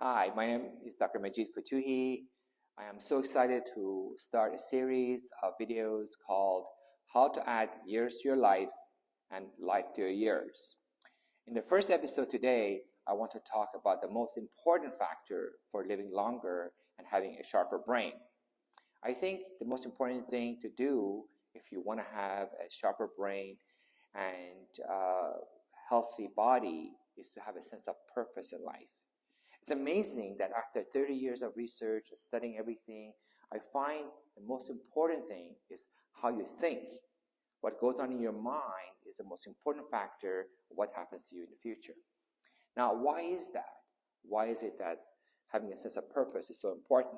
Hi, my name is Dr. Majid Fotuhi. I am so excited to start a series of videos called How to Add Years to Your Life and Life to Your Years. In the first episode today, I want to talk about the most important factor for living longer and having a sharper brain. I think the most important thing to do if you want to have a sharper brain and healthy body is to have a sense of purpose in life. It's amazing that after 30 years of research and studying everything, I find the most important thing is how you think. What goes on in your mind is the most important factor of what happens to you in the future. Now, why is that? Why is it that having a sense of purpose is so important?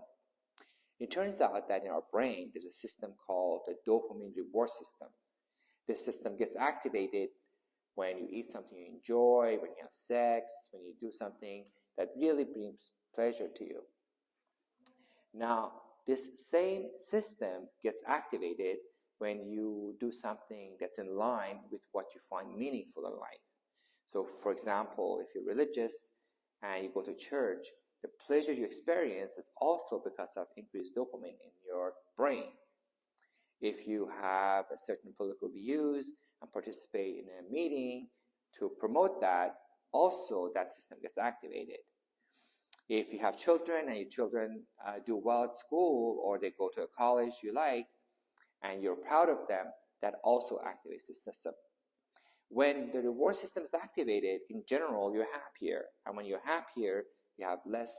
It turns out that in our brain, there's a system called the dopamine reward system. This system gets activated when you eat something you enjoy, when you have sex, when you do something that really brings pleasure to you. Now, this same system gets activated when you do something that's in line with what you find meaningful in life. So, for example, if you're religious and you go to church, the pleasure you experience is also because of increased dopamine in your brain. If you have a certain political views and participate in a meeting to promote that, also that system gets activated. If you have children and your children do well at school or they go to a college you like and you're proud of them, that also activates the system. When the reward system is activated, in general, you're happier. And when you're happier, you have less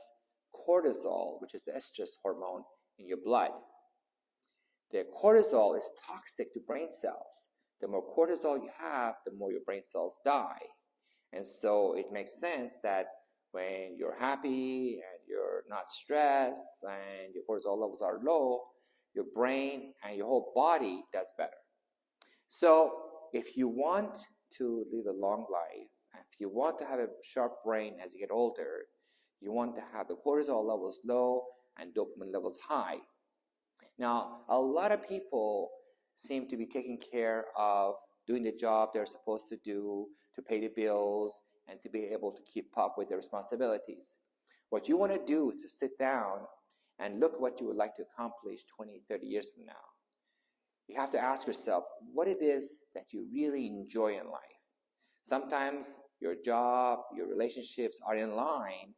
cortisol, which is the estrous hormone in your blood. The cortisol is toxic to brain cells. The more cortisol you have, the more your brain cells die. And so it makes sense that when you're happy and you're not stressed and your cortisol levels are low, your brain and your whole body does better. So if you want to live a long life, if you want to have a sharp brain as you get older, you want to have the cortisol levels low and dopamine levels high. Now, a lot of people seem to be taking care of doing the job they're supposed to do, to pay the bills, and to be able to keep up with their responsibilities. What you want to do is to sit down and look what you would like to accomplish 20, 30 years from now. You have to ask yourself what it is that you really enjoy in life. Sometimes your job, your relationships are in line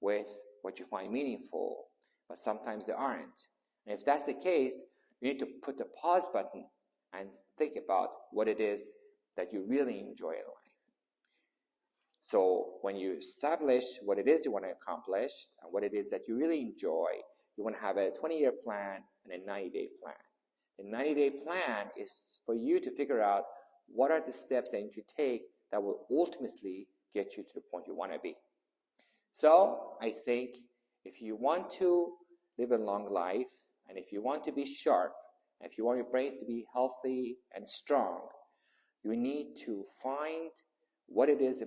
with what you find meaningful, but sometimes they aren't. And if that's the case, you need to put the pause button and think about what it is that you really enjoy in life. So when you establish what it is you want to accomplish and what it is that you really enjoy, you want to have a 20-year plan and a 90-day plan. The 90-day plan is for you to figure out what are the steps that you need to take that will ultimately get you to the point you want to be. So I think if you want to live a long life, and if you want to be sharp, and if you want your brain to be healthy and strong, you need to find what it is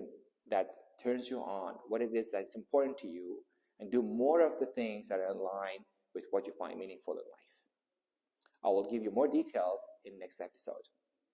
that turns you on, what it is that's important to you, and do more of the things that are in line with what you find meaningful in life. I will give you more details in the next episode.